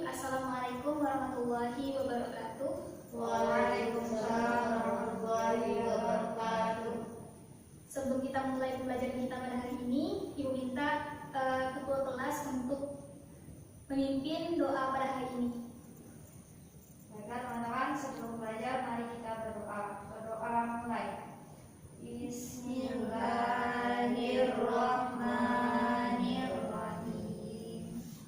Assalamualaikum warahmatullahi wabarakatuh. Waalaikumsalam warahmatullahi wabarakatuh. Sebelum kita mulai pembelajaran kita pada hari ini, Ibu minta ketua kelas untuk memimpin doa pada hari ini. Baiklah teman-teman, sebelum belajar mari kita berdoa. Berdoa mulai. Bismillahirrahmanirrahim.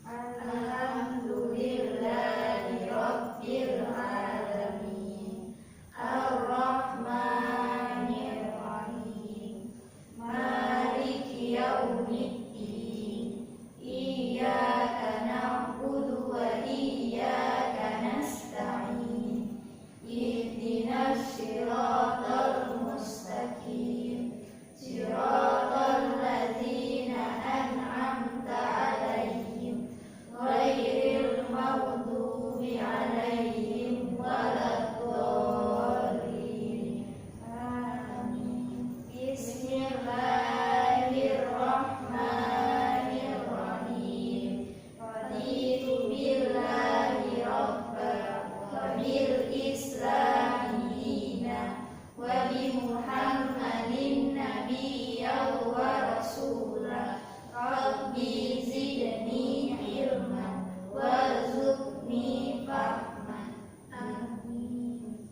Alhamdulillahi rabbil alamin. Ar-Rahmanir-Rahim. Maliki yaumiddin. Iyyaka na'budu wa iyyaka nasta'in. Ihdinas siratal mustaqim. Siratal ladzina an'amta 'alaihim ghairil maghdubi 'alaihim waladdallin. Amin. Bismillahirrahmanirrahim. Raditu billahi rabban wa bil islami dinan wa bi Muhammadin nabiyyan wa rasulan. Rabbi zidni ilman warzuqni fahman. Amin.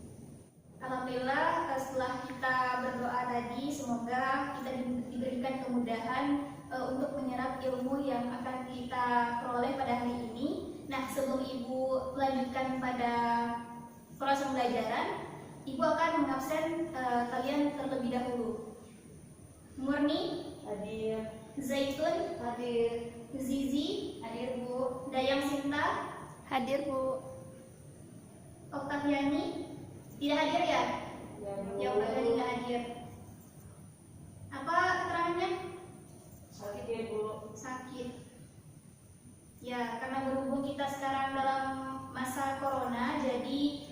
Alhamdulillah, setelah kita berdoa tadi, semoga kita diberikan kemudahan untuk menyerap ilmu yang akan kita peroleh pada hari ini. Nah, sebelum Ibu lanjutkan pada proses pembelajaran, Ibu akan mengabsen kalian terlebih dahulu. Murni, Hadir. Zaitun, Hadir. Zizi, Hadir Bu. Dayang Sinta, Hadir, Bu. Oktaviani, tidak hadir ya? Ya, Oktaviani tidak hadir. Apa keterangannya? Sakit ya Bu. Sakit. Ya, karena berhubung kita sekarang dalam masa corona, jadi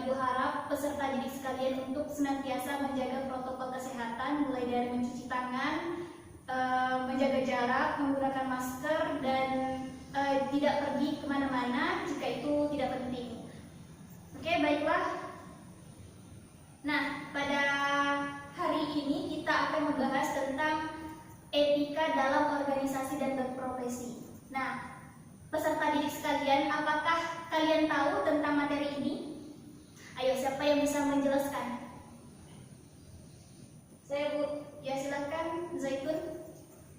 Ibu harap peserta didik sekalian untuk senantiasa menjaga protokol kesehatan, mulai dari mencuci tangan, menjaga jarak, menggunakan masker, dan tidak pergi kemana-mana jika itu tidak penting. Oke, baiklah. Nah, pada hari ini kita akan membahas tentang etika dalam organisasi dan berprofesi. Nah, peserta didik sekalian, apakah kalian tahu tentang materi ini? Ayo, siapa yang bisa menjelaskan? Saya Bu. Ya, silakan Zaitun.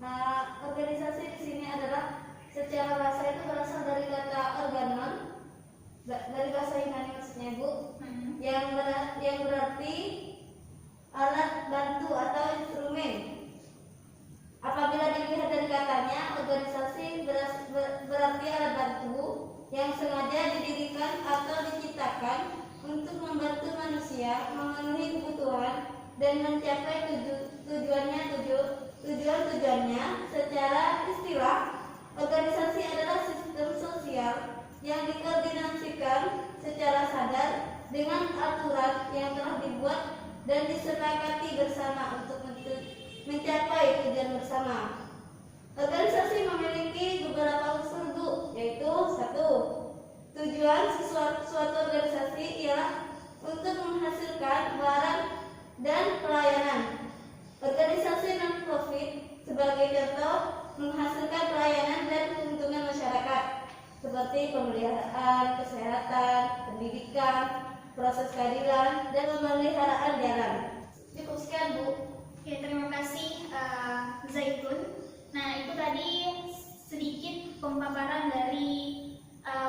Nah, organisasi di sini adalah secara bahasa itu berasal dari kata organon, dari bahasa Yunani maksudnya Bu, yang berarti alat bantu atau instrumen. Apabila dilihat dari katanya, organisasi berarti alat bantu yang sengaja didirikan atau diciptakan untuk membantu manusia memenuhi kebutuhan dan mencapai tujuannya. Secara istilah, organisasi adalah sistem sosial yang dikoordinasikan secara sadar dengan aturan yang telah dibuat dan disepakati bersama untuk mencapai tujuan bersama. Organisasi memiliki beberapa unsur Bu, yaitu 1. Tujuan suatu organisasi ialah untuk menghasilkan barang dan pelayanan. Organisasi non-profit sebagai contoh menghasilkan pelayanan dan keuntungan masyarakat seperti pemeliharaan kesehatan, pendidikan, proses keadilan, dan pemeliharaan jalan. Cukup sekian Bu. Ya, terima kasih Zaitun. Nah, itu tadi sedikit pemaparan dari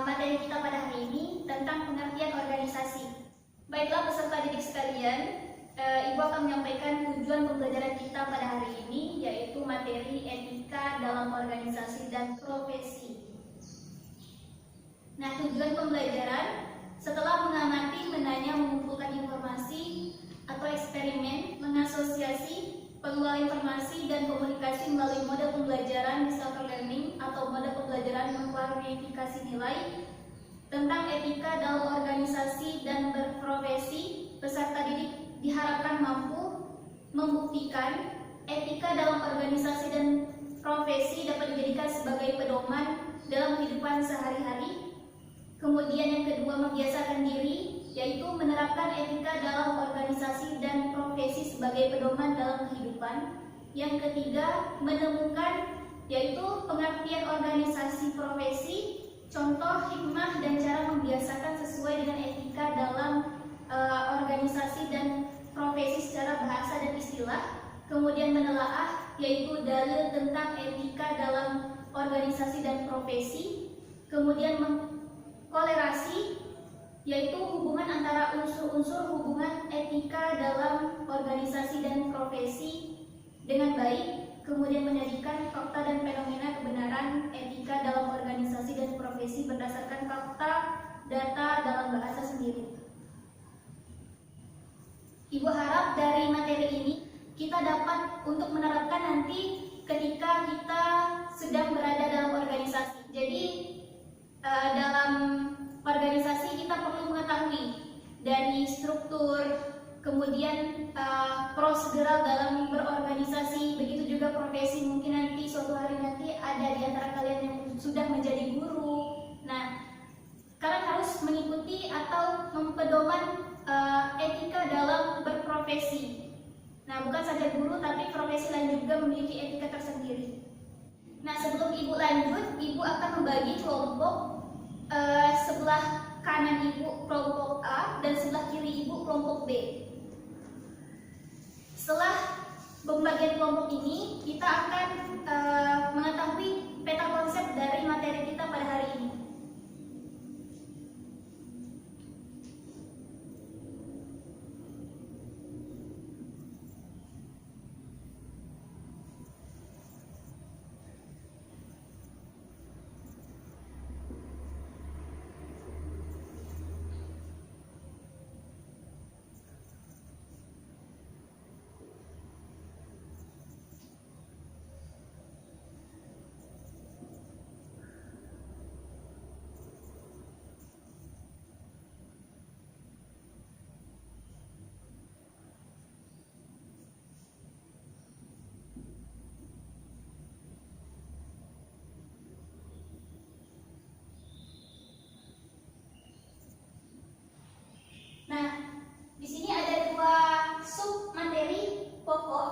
materi kita pada hari ini tentang pengertian organisasi. Baiklah peserta didik sekalian, Ibu akan menyampaikan tujuan pembelajaran kita pada hari ini, yaitu materi etika dalam organisasi dan profesi. Nah, tujuan pembelajaran setelah mengamati, menanya, mengumpulkan informasi atau eksperimen, mengasosiasi, pengelola informasi dan komunikasi melalui mode pembelajaran digital learning atau mode pembelajaran mengklarifikasi nilai tentang etika dalam organisasi dan berprofesi. Peserta didik diharapkan mampu membuktikan etika dalam organisasi dan profesi dapat dijadikan sebagai pedoman dalam kehidupan sehari-hari. Kemudian yang kedua, membiasakan diri, yaitu menerapkan etika dalam organisasi dan profesi sebagai pedoman dalam kehidupan. Yang ketiga, menemukan, yaitu pengertian organisasi profesi, contoh, hikmah, dan cara membiasakan sesuai dengan etika dalam organisasi dan profesi secara bahasa dan istilah. Kemudian menelaah, yaitu dalil tentang etika dalam organisasi dan profesi. Kemudian mengkolerasi, yaitu hubungan antara unsur-unsur hubungan etika dalam organisasi dan profesi dengan baik. Kemudian menyajikan fakta dan fenomena kebenaran etika dalam organisasi dan profesi berdasarkan fakta, data dalam bahasa sendiri. Ibu harap dari materi ini kita dapat untuk menerapkan nanti ketika kita sedang berada dalam organisasi. Jadi dalam organisasi kita perlu mengetahui dari struktur, kemudian prosedural dalam berorganisasi, begitu juga profesi. Mungkin nanti suatu hari nanti ada di antara kalian yang sudah menjadi guru. Nah, kalian harus mengikuti atau mempedoman etika dalam berprofesi. Nah, bukan saja guru, tapi profesi lain juga memiliki etika tersendiri. Nah, sebelum ibu lanjut, ibu akan membagi kelompok sebelah kanan ibu kelompok A dan sebelah kiri ibu kelompok B. Setelah pembagian kelompok ini, kita akan mengetahui peta konsep dari materi kita pada hari ini. Nah, di sini ada dua sub materi pokok,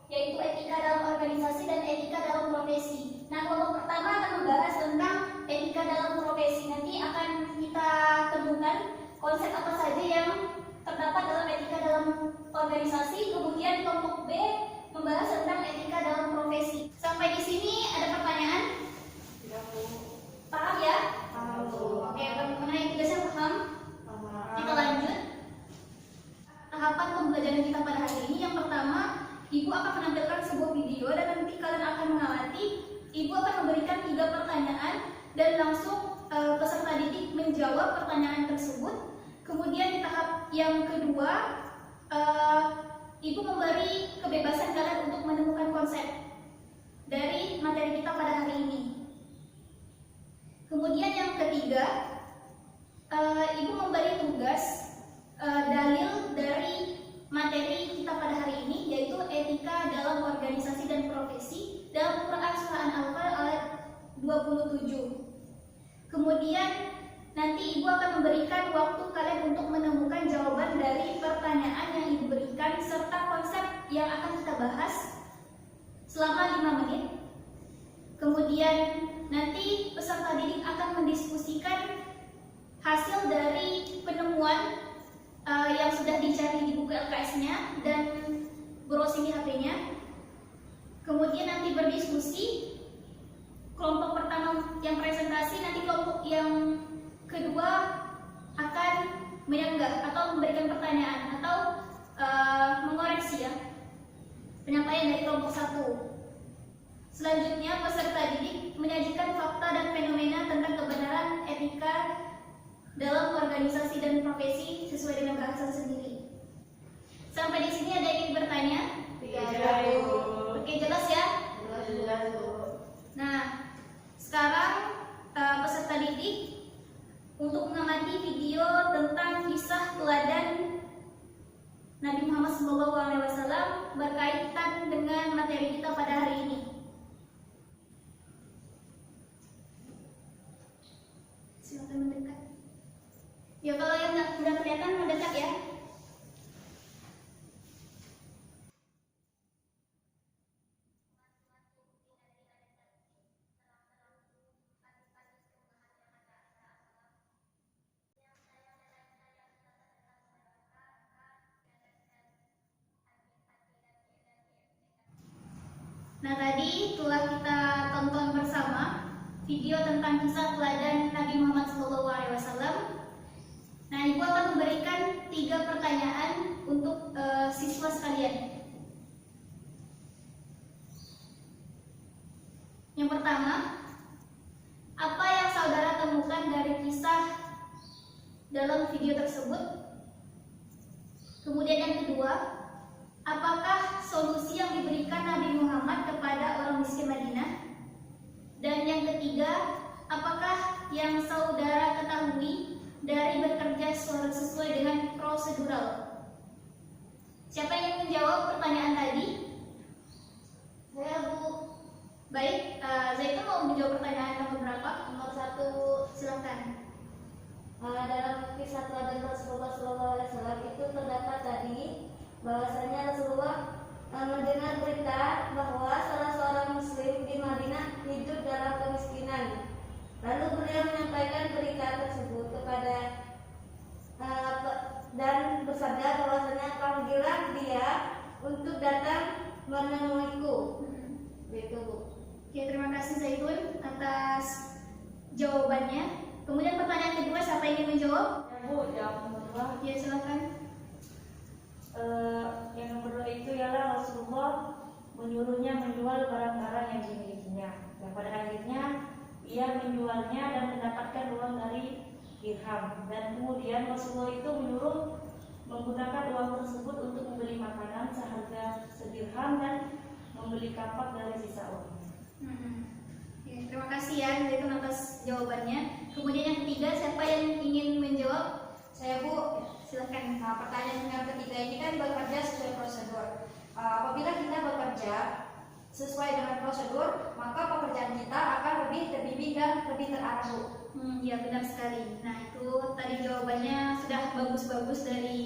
yaitu etika dalam organisasi dan etika dalam profesi. Nah, kelompok pertama akan membahas tentang etika dalam profesi. Nanti akan kita temukan konsep apa saja yang terdapat dalam etika dalam organisasi. Kemudian kelompok B membahas tentang etika dalam profesi. Sampai di sini ada pertanyaan? Tidak, Bu. Paham ya? Paham, Bu. Oke, mengenai tugasnya paham? Kita lanjut. Tahapan pembelajaran kita pada hari ini, yang pertama, ibu akan menampilkan sebuah video dan nanti kalian akan mengamati. Ibu akan memberikan 3 pertanyaan dan langsung peserta didik menjawab pertanyaan tersebut. Kemudian di tahap yang kedua, ibu memberi kebebasan kalian untuk menemukan konsep dari materi kita pada hari ini. Kemudian yang ketiga, ibu memberi tugas dalil dari materi kita pada hari ini, yaitu etika dalam organisasi dan profesi dalam Quran Surah An-Anfal ayat 27. Kemudian nanti ibu akan memberikan waktu kalian untuk menemukan jawaban dari pertanyaan yang ibu berikan serta konsep yang akan kita bahas selama 5 menit. Kemudian nanti peserta didik akan mendiskusikan hasil dari penemuan yang sudah dicari di buku LKS-nya dan browsing di HP-nya. Kemudian nanti berdiskusi. Kelompok pertama yang presentasi, nanti kelompok yang kedua akan menyanggah atau memberikan pertanyaan atau mengoreksi ya penyampaian dari kelompok 1. Selanjutnya peserta didik menyajikan fakta dan fenomena tentang kebenaran etika dalam organisasi dan profesi sesuai dengan bahasa sendiri. Sampai di sini ada yang ingin bertanya? Tidak, Bu. Oke, jelas ya? Jelas, Bu. Nah, sekarang peserta didik untuk mengamati video tentang kisah teladan Nabi Muhammad SAW berkaitan dengan materi kita pada hari ini. Nah, tadi telah kita tonton bersama video tentang kisah teladan Nabi Muhammad SAW. Nah, Ibu akan memberikan 3 pertanyaan untuk siswa sekalian. Yang pertama, apa yang saudara temukan dari kisah dalam video tersebut? Kemudian yang kedua, apakah solusi yang diberikan Nabi Muhammad kepada orang miskin Madinah? Dan yang ketiga, apakah yang saudara ketahui dari bekerja sesuai dengan prosedural? Siapa yang ingin menjawab pertanyaan tadi? Saya, Bu. Baik, Zaitun mau menjawab pertanyaan nomor berapa? Nomor 1. Silakan. Dalam kisah teladan Rasulullah SAW itu terdapat tadi bahwasanya Rasulullah mendengar berita bahwa salah seorang muslim di Madinah hidup dalam kemiskinan. Lalu beliau menyampaikan berita tersebut kepada dan bersabda bahwasanya panggilan dia untuk datang menemuiku. Begitu, Bu. Oke, terima kasih Zaitun atas jawabannya. Kemudian pertanyaan kedua, siapa yang ingin menjawab? Ya, Bu, jawab nomor 2. Ya, silakan. Yang nomor 2 itu ialah Rasulullah menyuruhnya menjual barang-barang yang dimilikinya. Dan pada akhirnya ia menjualnya dan mendapatkan uang dari dirham. Dan kemudian Rasulullah itu menyuruh menggunakan uang tersebut untuk membeli makanan seharga sedirham dan membeli kapak dari sisa uang. Oke, terima kasih ya Zaitun atas jawabannya. Kemudian yang ketiga, siapa yang ingin menjawab? Saya, Bu. Silakan. Nah, pertanyaan yang ketiga ini kan bekerja sesuai prosedur. Apabila kita bekerja sesuai dengan prosedur, maka pekerjaan kita akan lebih terbimbing dan lebih terarah, Bu. Ya, benar sekali. Nah, itu tadi jawabannya sudah bagus-bagus dari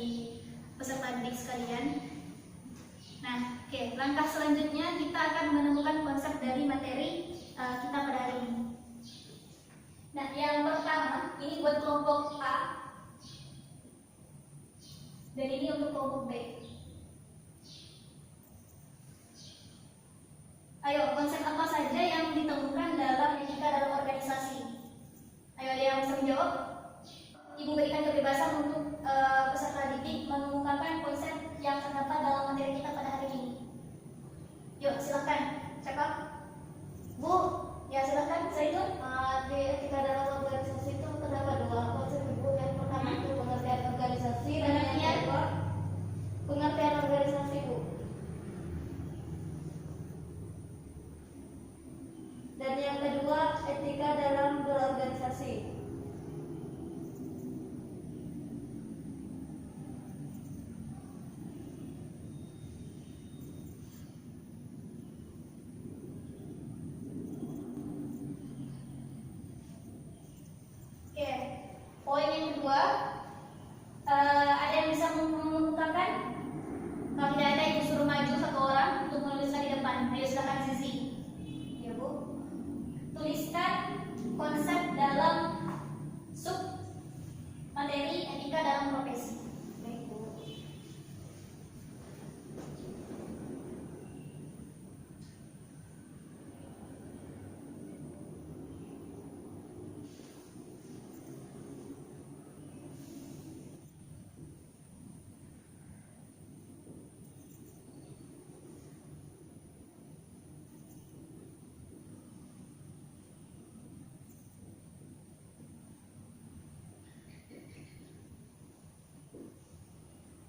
peserta didik sekalian. Nah, oke, langkah selanjutnya kita akan menemukan konsep dari materi kita pada hari ini. Nah, yang pertama ini buat kelompok A dan ini untuk kelompok B. Ayo, konsep apa saja yang ditemukan dalam etika dalam organisasi? Ayo, ada yang bisa menjawab? Ibu berikan kebebasan untuk peserta didik mengungkapkan konsep yang terdapat dalam materi kita pada hari ini. Yuk, silakan. Cakap. Bu, ya silakan. Zaitun. Di etika dalam organisasi itu terdapat 2 konsep, Bu. Yang pertama itu pengertian organisasi dan yang kedua pengertian organisasi, Bu. Dan yang kedua etika dalam berorganisasi. Oke, poin yang kedua, ada yang bisa mengungkapkan? Kalau tidak ada, ibu suruh maju 1 orang untuk menuliskan di depan. Ayo silakan Zizi. Ya, Bu. Tuliskan konsep dalam sub materi etika dalam profesi. Baik, Bu.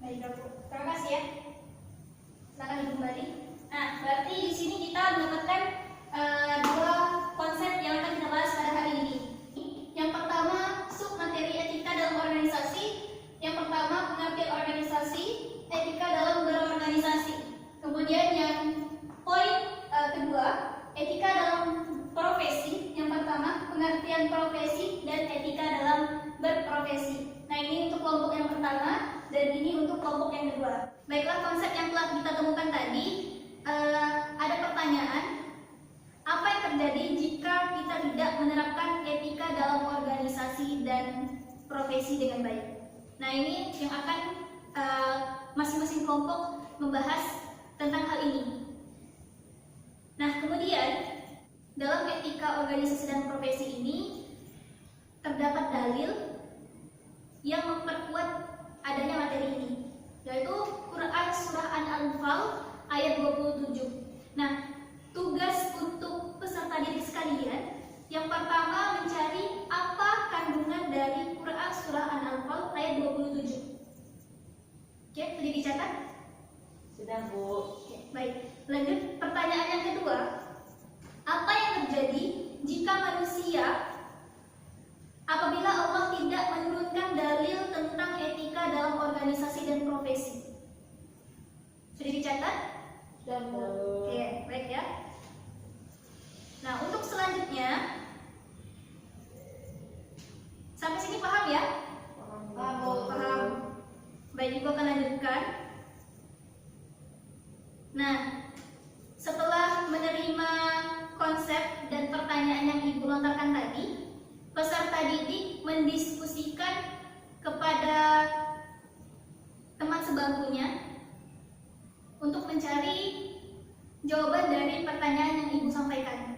Baik, Bu. Terima kasih ya. Silakan ibu kembali. Nah, berarti di sini kita mendapatkan 2 konsep yang akan kita bahas pada hari ini. Yang pertama, sub materi etika dalam organisasi. Yang pertama, pengertian organisasi, etika dalam berorganisasi. Kemudian yang poin kedua, etika dalam profesi. Yang pertama, pengertian profesi dan etika dalam berprofesi. Nah, ini untuk kelompok yang pertama dan ini untuk kelompok yang kedua. Baiklah, konsep yang telah kita temukan tadi, ada pertanyaan, apa yang terjadi jika kita tidak menerapkan etika dalam organisasi dan profesi dengan baik? Nah, ini yang akan masing-masing kelompok membahas tentang hal ini. organisasi dan profesi ini terdapat dalil yang memperkuat adanya materi ini, yaitu Quran Surah An-Anfal ayat 27. Nah, tugas untuk peserta didik sekalian yang pertama mencari apa kandungan dari Quran Surah An-Anfal ayat 27. Oke, sudah dicatat? Sudah, Bu. Oke, baik. Lanjut, pertanyaan yang kedua. Apa yang terjadi jika manusia apabila Allah tidak menurunkan dalil tentang etika dalam organisasi dan profesi? Sudah dicatat? Dan Oke, baik ya. Nah, untuk selanjutnya, sampai sini paham ya? Paham. Baik, Ibu akan lanjutkan. Nah, setelah menerima konsep dan pertanyaan yang Ibu lontarkan tadi, peserta didik mendiskusikan kepada teman sebangkunya untuk mencari jawaban dari pertanyaan yang Ibu sampaikan.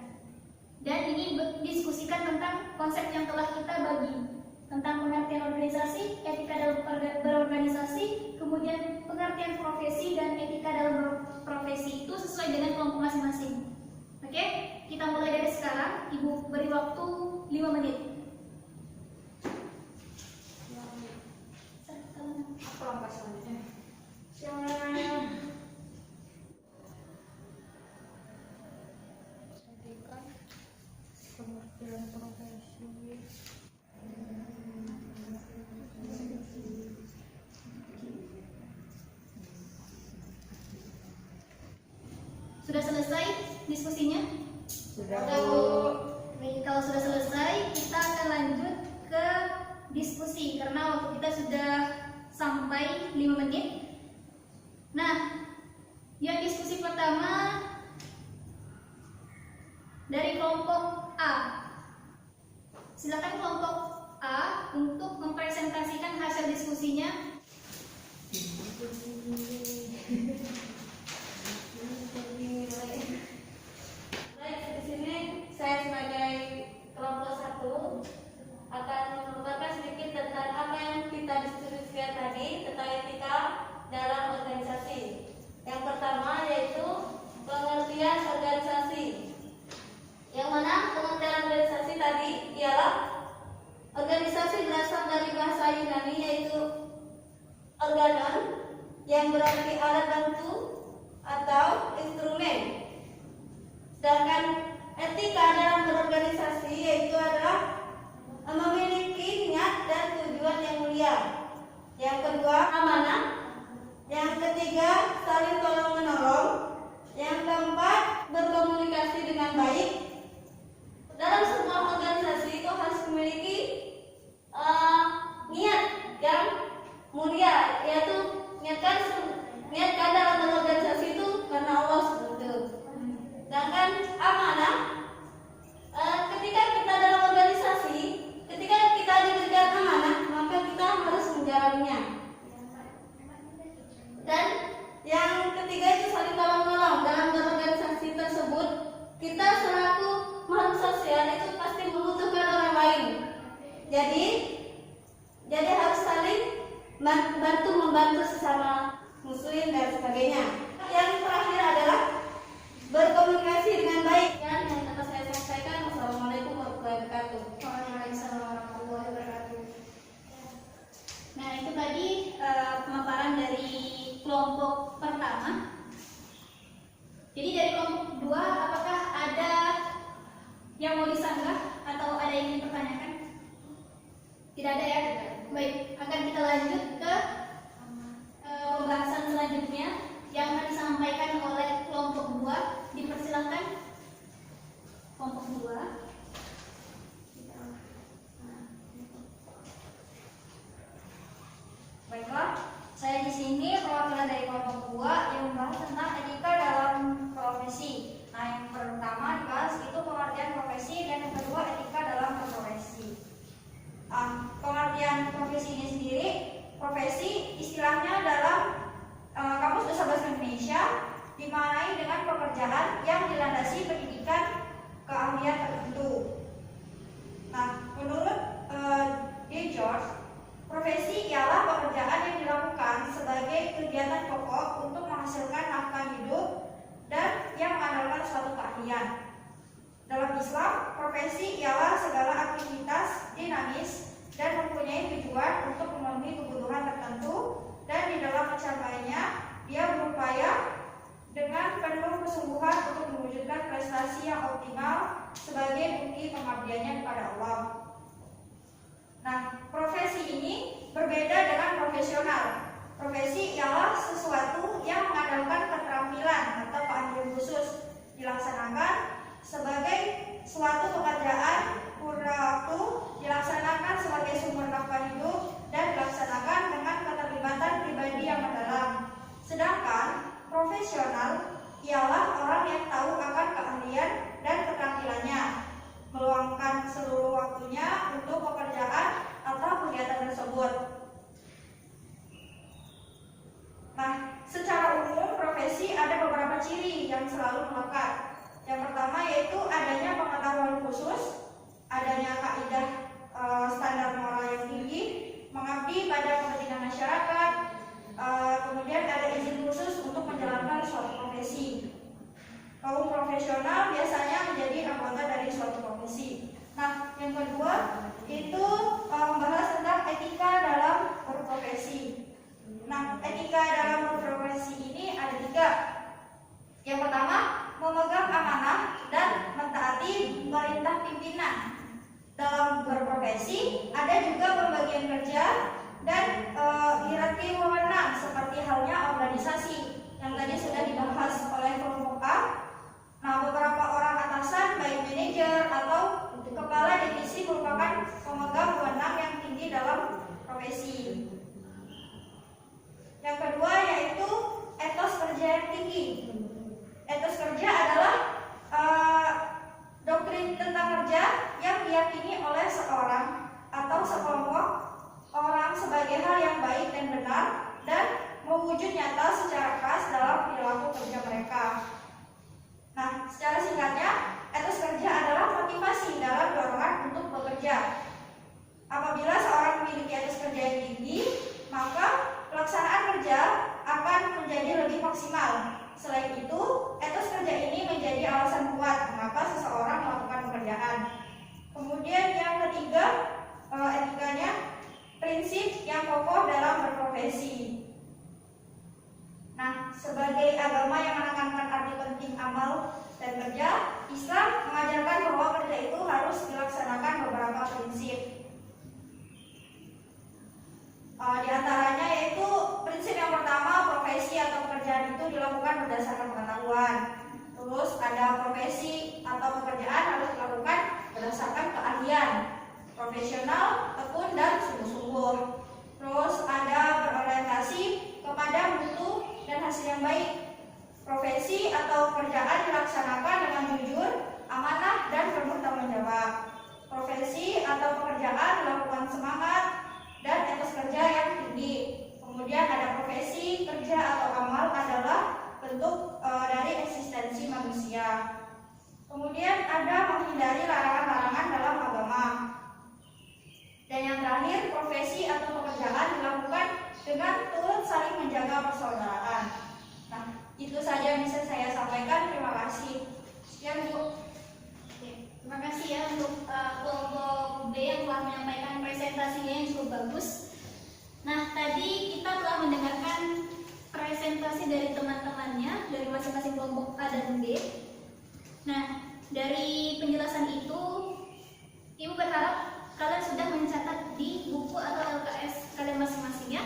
Dan ini berdiskusikan tentang konsep yang telah kita bagi, tentang pengertian organisasi, etika dalam berorganisasi, kemudian pengertian profesi dan etika dalam profesi itu sesuai dengan kelompok masing-masing. Oke, kita mulai dari sekarang. Ibu beri waktu 5 menit. apa langkah selanjutnya? Sudah selesai diskusinya? Sudah, Sudah, Bu. Bu. Baik, kalau sudah selesai, kita akan lanjut ke diskusi karena waktu kita sudah sampai 5 menit. Nah, yang diskusi pertama dari kelompok A. Silakan kelompok A untuk mempresentasikan hasil diskusinya. Baik, di sini saya sebagai kelompok 1 akan mengungkapkan sedikit tentang apa yang kita diskusikan tadi tentang etika dalam organisasi. Yang pertama yaitu pengertian organisasi. Yang mana pengertian organisasi tadi ialah organisasi berasal dari bahasa Yunani yaitu organon yang berarti alat bantu atau instrumen. Sedangkan etika dalam berorganisasi yaitu adalah memiliki niat dan tujuan yang mulia. Yang kedua, amanah. Yang ketiga, saling tolong menolong. Yang keempat, berkomunikasi dengan baik. Dalam sebuah organisasi itu harus memiliki niat yang mulia, yaitu niatkan dalam berorganisasi itu karena Allah seperti itu. Sedangkan amanah, ketika kita dalam organisasi, ketika kita diberikan amanah, maka kita harus menjalaninya. Dan yang ketiga itu saling tolong menolong. Dalam berorganisasi tersebut, kita selaku makhluk sosial itu pasti membutuhkan orang lain. Jadi harus saling membantu sesama muslim dan sebagainya. Yang terakhir adalah berkomunikasi dengan baik. Dan yang dapat saya sampaikan, wassalamualaikum warahmatullahi wabarakatuh. Waalaikumsalam warahmatullahi wabarakatuh. Nah, itu tadi pemaparan dari kelompok pertama. Jadi dari kelompok kedua, apakah ada yang mau disanggah atau ada yang ingin dipertanyakan? Tidak ada ya? Baik, akan kita lanjut ke pembahasan selanjutnya yang akan disampaikan oleh kelompok 2. Dipersilakan kelompok 2. Baiklah, saya di sini perwakilan dari kelompok 2 yang membahas tentang etika dalam profesi. Nah, yang pertama dibahas itu pengertian profesi dan yang kedua etika dalam berprofesi. Pengertian profesi ini sendiri, profesi istilahnya dalam Kamus Besar Bahasa Indonesia dimaknai dengan pekerjaan yang dilandasi pendidikan keahlian tertentu. suatu keahlian. Dalam Islam, profesi ialah segala aktivitas dinamis dan mempunyai tujuan untuk memenuhi kebutuhan tertentu, dan di dalam mencapainya dia berupaya dengan penuh kesungguhan untuk mewujudkan prestasi yang optimal sebagai bukti pengabdiannya kepada Allah. Nah, profesi ini berbeda dengan profesional. Profesi ialah sesuatu yang mengandalkan keterampilan atau keahlian khusus, dilaksanakan sebagai suatu pekerjaan purna waktu, dilaksanakan sebagai sumber nafkah hidup, dan dilaksanakan dengan keterlibatan pribadi yang mendalam. Sedangkan profesional ialah orang yang tahu akan keahlian dan keterampilannya, meluangkan seluruh waktunya untuk pekerjaan atau kegiatan tersebut. Nah, secara umum profesi ada beberapa ciri yang selalu melekat. Yang pertama yaitu adanya pengetahuan khusus, adanya kaidah standar moral yang tinggi, mengabdi pada kepentingan masyarakat, kemudian ada izin khusus untuk menjalankan suatu profesi. Kaum profesional biasanya menjadi anggota dari suatu profesi. Nah, yang kedua itu membahas tentang etika dalam berprofesi. Nah, etika dalam berprofesi ini ada 3. Yang pertama, memegang amanah dan mentaati perintah pimpinan. Dalam berprofesi ada juga pembagian kerja dan hierarki wewenang seperti halnya organisasi yang tadi sudah dibahas oleh kelompok A. Nah, beberapa orang atasan baik manajer atau kepala divisi merupakan pemegang wewenang yang tinggi dalam profesi. Yang kedua yaitu etos kerja yang tinggi. Etos kerja adalah doktrin tentang kerja yang diyakini oleh seorang atau sekelompok orang sebagai hal yang baik dan benar dan mewujud nyata secara khas dalam perilaku kerja mereka. Nah, secara singkatnya, etos kerja adalah motivasi dalam dorongan untuk bekerja. Apabila seorang memiliki etos kerja yang tinggi, maka pelaksanaan kerja akan menjadi lebih maksimal. Selain itu, etos kerja ini menjadi alasan kuat mengapa seseorang melakukan pekerjaan. Kemudian yang ketiga, etikanya prinsip yang kokoh dalam berprofesi. Nah, sebagai agama yang menekankan arti penting amal dan kerja, Islam mengajarkan bahwa kerja itu harus dilaksanakan beberapa prinsip. Di antaranya yaitu prinsip yang pertama, profesi atau pekerjaan itu dilakukan berdasarkan pengetahuan. Terus ada profesi atau pekerjaan harus dilakukan berdasarkan keahlian, profesional, tekun, dan sungguh-sungguh. Terus ada berorientasi kepada mutu dan hasil yang baik. Profesi atau pekerjaan dilaksanakan dengan jujur, amanah, dan penuh tanggung jawab. Profesi atau pekerjaan dilakukan semangat dan etos kerja yang tinggi. Kemudian ada profesi, kerja atau amal adalah bentuk dari eksistensi manusia. Kemudian ada menghindari larangan-larangan dalam agama. Dan yang terakhir, profesi atau pekerjaan dilakukan dengan turut saling menjaga persaudaraan. Nah, itu saja yang bisa saya sampaikan. Terima kasih. Sekian, Bu. Terima kasih ya untuk kelompok B yang telah menyampaikan presentasinya yang cukup bagus. Nah, tadi kita telah mendengarkan presentasi dari teman-temannya dari masing-masing kelompok A dan B. Nah, dari penjelasan itu, Ibu berharap kalian sudah mencatat di buku atau LKS kalian masing-masing ya?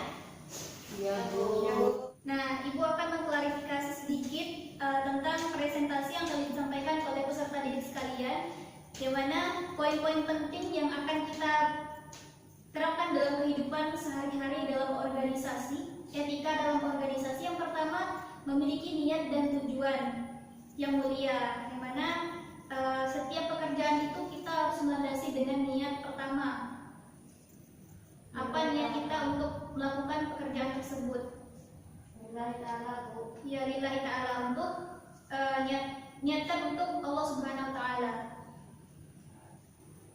Iya, Bu. Ya, Bu. Nah, Ibu akan mengklarifikasi sedikit tentang presentasi yang telah disampaikan oleh peserta didik sekalian, di mana poin-poin penting yang akan kita terapkan dalam kehidupan sehari-hari dalam organisasi, etika dalam organisasi. Yang pertama, memiliki niat dan tujuan yang mulia, di mana setiap pekerjaan itu kita harus melandasi dengan niat pertama. Apa niat kita untuk melakukan pekerjaan tersebut? Lillahi ta'ala, Bu. Ya, lillahi ta'ala, untuk niatkan untuk Allah Subhanahu wa ta'ala.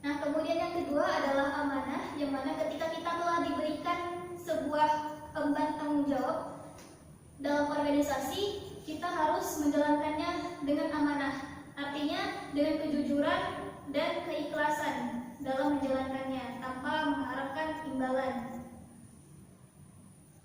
Nah, kemudian yang kedua adalah amanah, yang mana ketika kita telah diberikan sebuah emban tanggung jawab dalam organisasi, kita harus menjalankannya dengan amanah. Artinya dengan kejujuran dan keikhlasan dalam menjalankannya tanpa mengharapkan imbalan.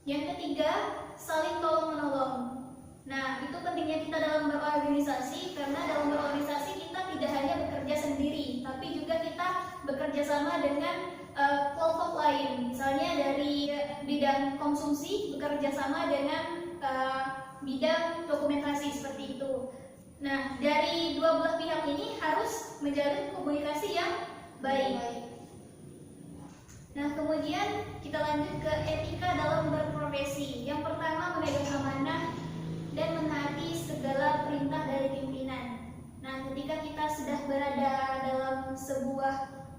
Yang ketiga, saling tolong-menolong. Nah, itu pentingnya kita dalam berorganisasi, karena dalam berorganisasi kita tidak hanya bekerja sendiri, tapi juga kita bekerja sama dengan kelompok lain. Misalnya dari bidang konsumsi bekerja sama dengan bidang dokumentasi seperti itu. Nah, dari dua belah pihak ini harus menjalin komunikasi yang baik. Nah, kemudian kita lanjut ke etika dalam berprofesi. Yang pertama, memegang amanah dan menaati segala perintah dari pimpinan. Nah, ketika kita sudah berada dalam sebuah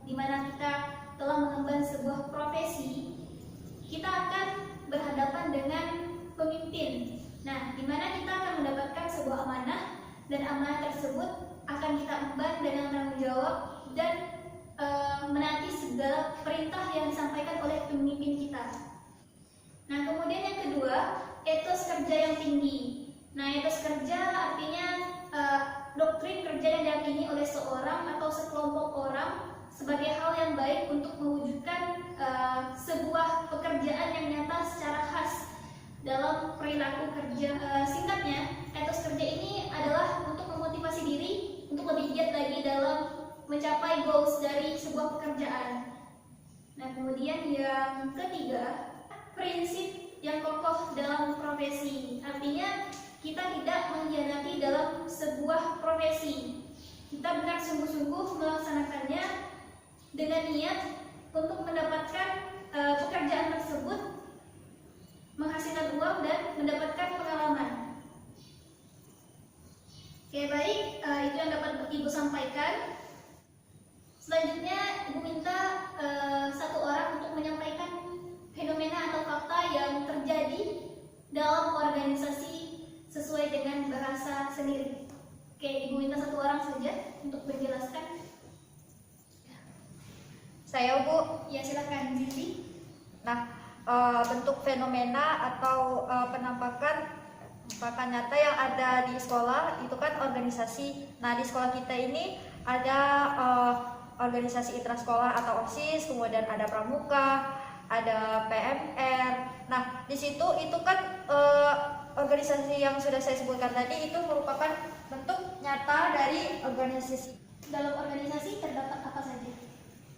di mana kita telah mengemban sebuah profesi, kita akan berhadapan dengan pemimpin. Nah, di mana kita akan mendapatkan sebuah amanah, dan amanah tersebut akan kita emban dengan tanggung jawab dan menaati segala perintah yang disampaikan oleh pemimpin kita. Nah, kemudian yang kedua, etos kerja yang tinggi. Nah, etos kerja artinya doktrin kerja yang diyakini oleh seorang atau sekelompok orang sebagai hal yang baik untuk mewujudkan sebuah pekerjaan yang nyata secara khas dalam perilaku kerja. Singkatnya, etos kerja ini adalah untuk memotivasi diri untuk lebih giat lagi dalam mencapai goals dari sebuah pekerjaan. Nah, kemudian yang ketiga, prinsip yang kokoh dalam profesi. Artinya kita tidak mengkhianati dalam sebuah profesi. Kita benar sungguh-sungguh melaksanakannya dengan niat untuk mendapatkan pekerjaan tersebut, menghasilkan uang dan mendapatkan pengalaman. Oke, baik, itu yang dapat Ibu sampaikan. Selanjutnya, Ibu minta satu orang untuk menyampaikan fenomena atau fakta yang terjadi dalam organisasi sesuai dengan bahasa sendiri. Oke, Ibu minta satu orang saja untuk menjelaskan. Saya, Bu. Ya, silakan, Zizi. Nah, bentuk fenomena atau penampakan nyata yang ada di sekolah itu kan organisasi. Nah, di sekolah kita ini ada organisasi intrasekolah atau OSIS, kemudian ada pramuka, ada PMR. Nah, di situ itu kan organisasi yang sudah saya sebutkan tadi itu merupakan bentuk nyata dari organisasi. Dalam organisasi terdapat apa saja?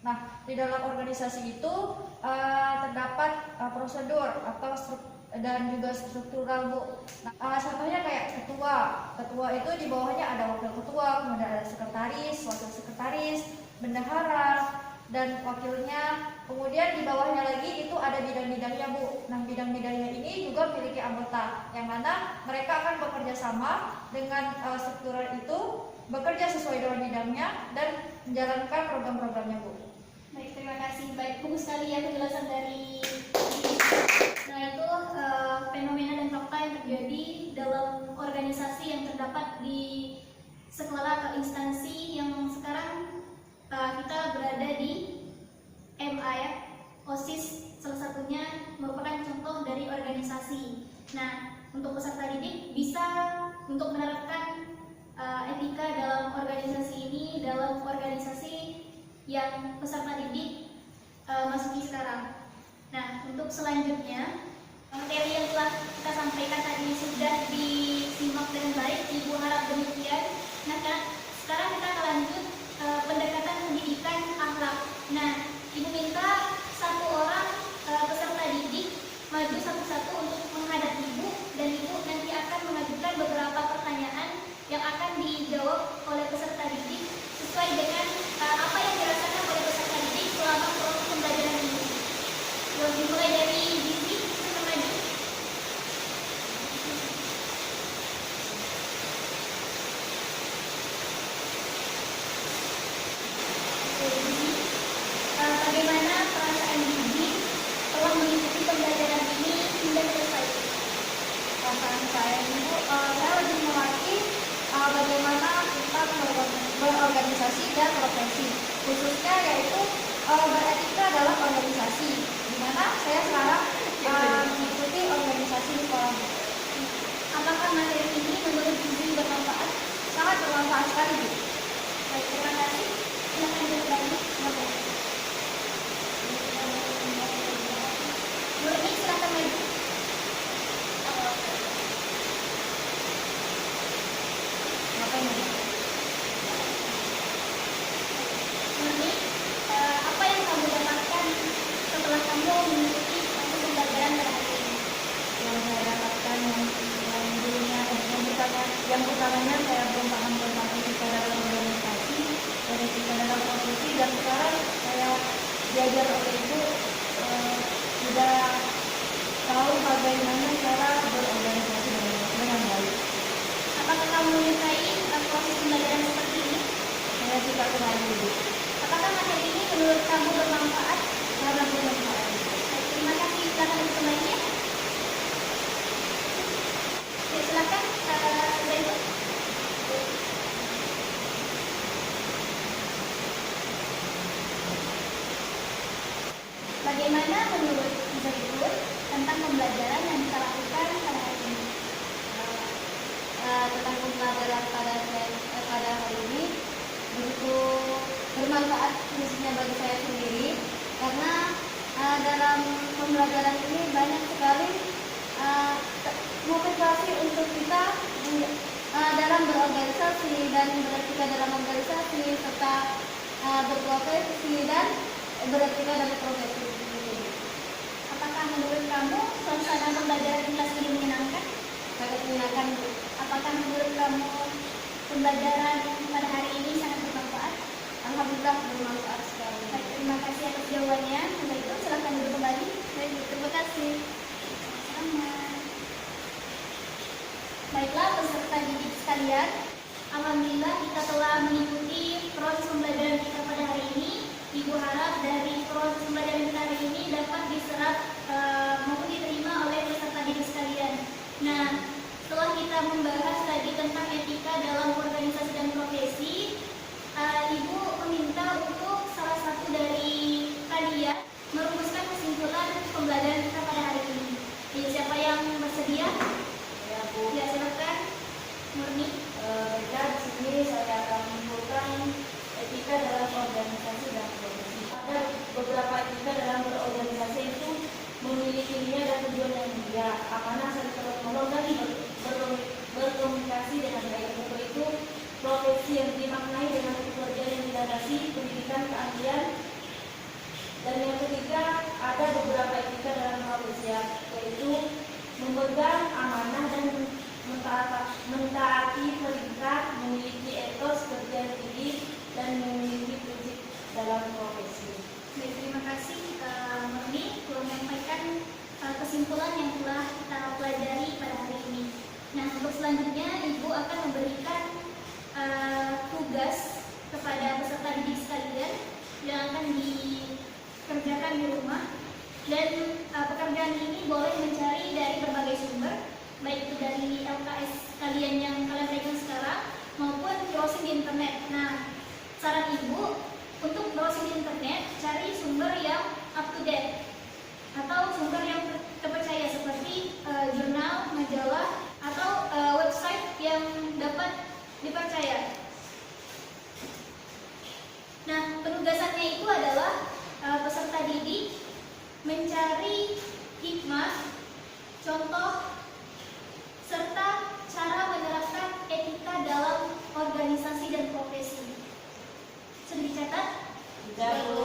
Nah, di dalam organisasi itu terdapat prosedur atau dan juga struktural, Bu. Nah, contohnya kayak ketua itu di bawahnya ada wakil ketua, kemudian ada sekretaris, wakil sekretaris, bendahara, dan wakilnya. Kemudian di bawahnya lagi itu ada bidang-bidangnya, Bu. Nah, bidang-bidangnya ini juga memiliki anggota, yang mana mereka akan bekerja sama dengan struktural itu, bekerja sesuai dengan bidangnya, dan menjalankan program-programnya, Bu. Baik, terima kasih. Baik, bagus sekali ya penjelasan dari. Nah, itu fenomena dan fakta yang terjadi dalam organisasi yang terdapat di sekolah atau instansi yang sekarang kita berada di MA ya. OSIS salah satunya merupakan contoh dari organisasi. Nah, untuk peserta didik bisa untuk menerapkan etika dalam organisasi ini, dalam organisasi yang peserta didik masuki sekarang. Nah, untuk selanjutnya, materi yang telah kita sampaikan tadi sudah disimak dengan baik, Ibu harap demikian. Nah, sekarang kita akan lanjut pendekatan pendidikan akhlak. Nah, Ibu minta satu orang peserta didik maju satu-satu untuk menghadap Ibu, dan Ibu nanti akan mengajukan beberapa pertanyaan yang akan dijawab oleh peserta didik sesuai dengan apa yang dirasakan oleh peserta didik selama proses pembelajaran ini. Dimulai dari Zizi, silakan maju. Zizi, bagaimana perasaan Zizi telah mengikuti pembelajaran ini hingga selesai? Perasaan saya ini, saya lebih melatih bagaimana kita berorganisasi dan profesi, khususnya yaitu beretika dalam organisasi, di mana saya sekarang mengikuti organisasi di sekolah. apakah materi ini menurut Ibu bermanfaat? Sangat bermanfaat sekali, Bu. Baik, terima kasih. Silakan duduk lagi. Murni, silakan maju. Ngapain ya? Murni, apa yang kamu dapatkan setelah kamu mengikuti proses pembelajaran pada hari ini? Yang saya dapatkan yang utamanya saya belum paham tentang etika dalam organisasi dan etika dalam profesi, dan sekarang saya diajar oleh Ibu sudah tahu bagaimana cara berorganisasi dengan baik. Apakah kamu menyukai proses pembelajaran seperti ini? Saya suka sekali, Ibu. Apakah materi ini menurut kamu bermanfaat? Sangat bermanfaat. Baik, terima kasih. Silakan duduk kembali ya. Ya, silakan. Zaitun. Bagaimana menurut Zaitun tentang pembelajaran yang kita lakukan pada hari ini? Tentang pembelajaran pada hari ini begitu bermanfaat khususnya bagi saya sendiri, karena dalam pembelajaran ini banyak sekali motivasi untuk kita dalam berorganisasi dan beretika dalam organisasi, serta berprofesi dan beretika dalam profesi. Apakah menurut kamu suasana pembelajaran kelas ini menyenangkan? Sangat menyenangkan, Bu. Apakah menurut kamu pembelajaran pada hari ini sangat bermanfaat? Alhamdulillah bermanfaat sekali. Baik, terima kasih atas jawabannya. Zaitun, silakan duduk kembali. Baik, terima kasih. Sama. Baiklah peserta didik sekalian, alhamdulillah kita telah mengikuti proses pembelajaran kita pada hari ini. Ibu harap dari proses pembelajaran kita hari ini dapat diserap maupun diterima oleh peserta didik sekalian. Nah, setelah kita membahas tadi tentang etika dalam organisasi dan profesi, Ibu meminta untuk salah satu dari kalian merumuskan kesimpulan pembelajaran kita pada hari ini. Ya, siapa yang bersedia? Ya, Bu. Ya, silakan. Murni. Baiklah, di sini saya akan menyimpulkan etika dalam organisasi dan profesi. Ada beberapa etika dalam berorganisasi itu memiliki niat dan tujuan yang mulia, amanah, saling tolong dan berkomunikasi dengan baik. Untuk itu, profesi yang dimaknai dengan pekerjaan yang dilandasi pendidikan keahlian. Dan yang ketiga, ada beberapa etika dalam profesi, yaitu memegang amanah dan mentaati perintah, memiliki etos kerja yang tinggi, dan memiliki prinsip dalam profesi. Baik, terima kasih Murni telah menyampaikan kesimpulan yang telah kita pelajari pada hari ini. Nah, untuk selanjutnya Ibu akan memberikan tugas kepada peserta didik sekalian yang akan dikerjakan di rumah, dan pekerjaan ini boleh mencari dari berbagai sumber, baik itu dari LKS kalian yang kalian pegang sekarang maupun browsing di internet. Nah, saran Ibu untuk browsing di internet, cari sumber yang up to date atau sumber yang terpercaya seperti jurnal, majalah, atau website yang dapat dipercaya. Nah, penugasannya itu adalah peserta didik mencari hikmah, contoh, serta cara menerapkan etika dalam organisasi dan profesi. Sudah dicatat? Sudah, Bu.